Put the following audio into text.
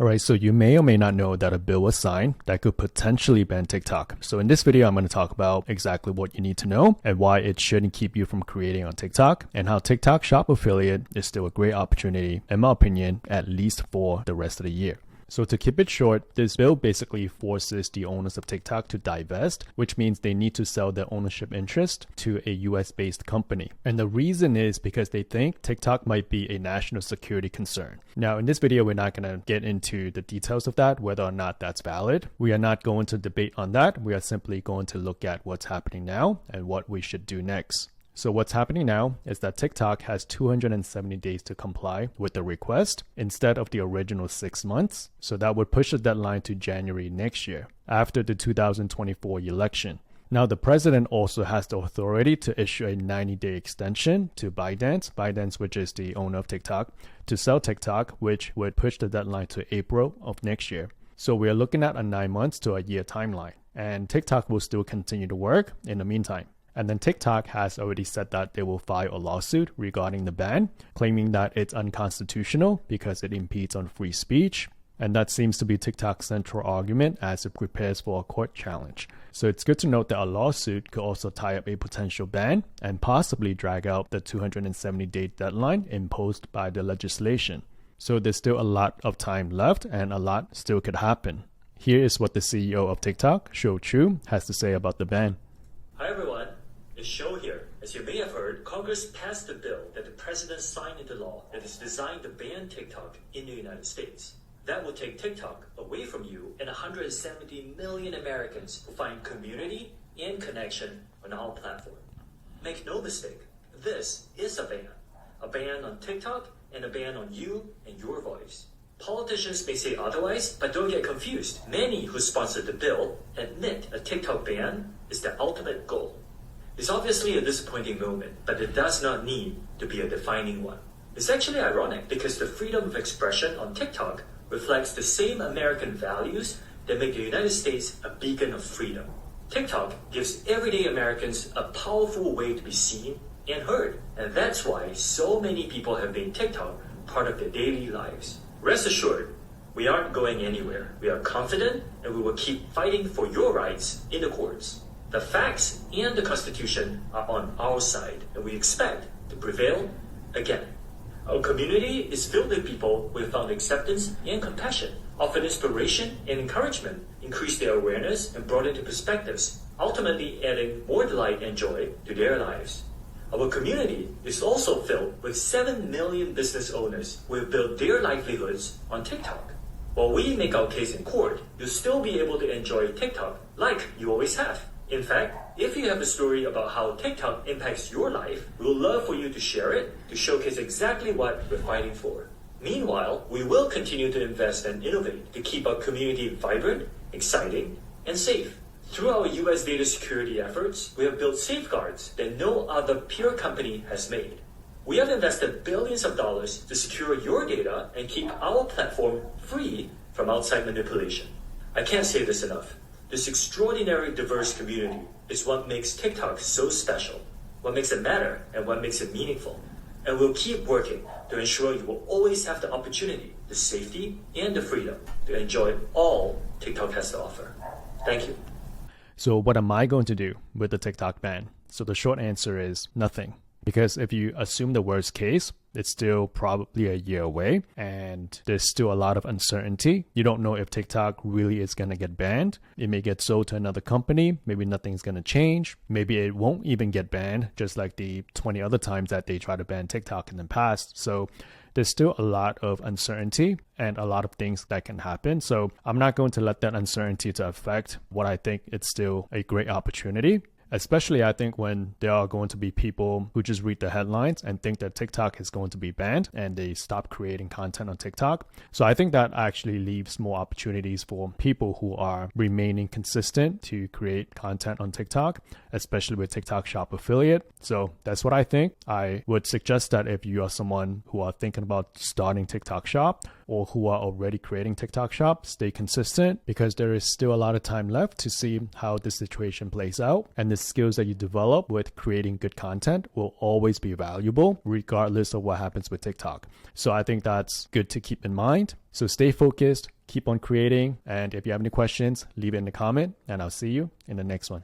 All right, so you may or may not know that a bill was signed that could potentially ban TikTok. So in this video, I'm going to talk about exactly what you need to know and why it shouldn't keep you from creating on TikTok, and how TikTok Shop Affiliate is still a great opportunity, in my opinion, at least for the rest of the year. So to keep it short, this bill basically forces the owners of TikTok to divest, which means they need to sell their ownership interest to a US-based company. And the reason is because they think TikTok might be a national security concern. Now, in this video, we're not going to get into the details of that, whether or not that's valid. We are not going to debate on that. We are simply going to look at what's happening now and what we should do next. So what's happening now is that TikTok has 270 days to comply with the request instead of the original 6 months. So that would push the deadline to January next year, after the 2024 election. Now, the president also has the authority to issue a 90-day extension to ByteDance, which is the owner of TikTok, to sell TikTok, which would push the deadline to April of next year. So we are looking at a 9 months to a year timeline, and TikTok will still continue to work in the meantime. And then TikTok has already said that they will file a lawsuit regarding the ban, claiming that it's unconstitutional because it impedes on free speech. And that seems to be TikTok's central argument as it prepares for a court challenge. So it's good to note that a lawsuit could also tie up a potential ban and possibly drag out the 270-day deadline imposed by the legislation. So there's still a lot of time left and a lot still could happen. Here is what the CEO of TikTok, Shou Chew, has to say about the ban. Hi everyone. It's Shou here. As you may have heard, Congress passed a bill that the president signed into law that is designed to ban TikTok in the United States. That will take TikTok away from you and 170 million Americans who find community and connection on our platform. Make no mistake, this is a ban on TikTok and a ban on you and your voice. Politicians may say otherwise, but don't get confused. Many who sponsored the bill admit a TikTok ban is the ultimate goal. It's obviously a disappointing moment, but it does not need to be a defining one. It's actually ironic because the freedom of expression on TikTok reflects the same American values that make the United States a beacon of freedom. TikTok gives everyday Americans a powerful way to be seen and heard, and that's why so many people have made TikTok part of their daily lives. Rest assured, we aren't going anywhere. We are confident and we will keep fighting for your rights in the courts. The facts and the Constitution are on our side, and we expect to prevail again. Our community is filled with people who have found acceptance and compassion, offered inspiration and encouragement, increased their awareness, and brought into perspectives, ultimately adding more delight and joy to their lives. Our community is also filled with 7 million business owners who have built their livelihoods on TikTok. While we make our case in court, you'll still be able to enjoy TikTok like you always have. In fact, if you have a story about how TikTok impacts your life, we would love for you to share it to showcase exactly what we're fighting for. Meanwhile, we will continue to invest and innovate to keep our community vibrant, exciting, and safe. Through our US data security efforts, we have built safeguards that no other peer company has made. We have invested billions of dollars to secure your data and keep our platform free from outside manipulation. I can't say this enough. This extraordinary diverse community is what makes TikTok so special, what makes it matter, and what makes it meaningful. And we'll keep working to ensure you will always have the opportunity, the safety, and the freedom to enjoy all TikTok has to offer. Thank you. So what am I going to do with the TikTok ban? So the short answer is nothing. Because if you assume the worst case, it's still probably a year away and there's still a lot of uncertainty. You don't know if TikTok really is going to get banned. It may get sold to another company. Maybe nothing's going to change. Maybe it won't even get banned, just like the 20 other times that they tried to ban TikTok in the past. So there's still a lot of uncertainty and a lot of things that can happen. So I'm not going to let that uncertainty to affect what I think it's still a great opportunity. Especially, I think, when there are going to be people who just read the headlines and think that TikTok is going to be banned and they stop creating content on TikTok. So I think that actually leaves more opportunities for people who are remaining consistent to create content on TikTok, especially with TikTok Shop Affiliate. So that's what I think. I would suggest that if you are someone who are thinking about starting TikTok Shop, or who are already creating TikTok Shop, stay consistent because there is still a lot of time left to see how the situation plays out. And the skills that you develop with creating good content will always be valuable regardless of what happens with TikTok. So I think that's good to keep in mind. So stay focused, keep on creating. And if you have any questions, leave it in the comment and I'll see you in the next one.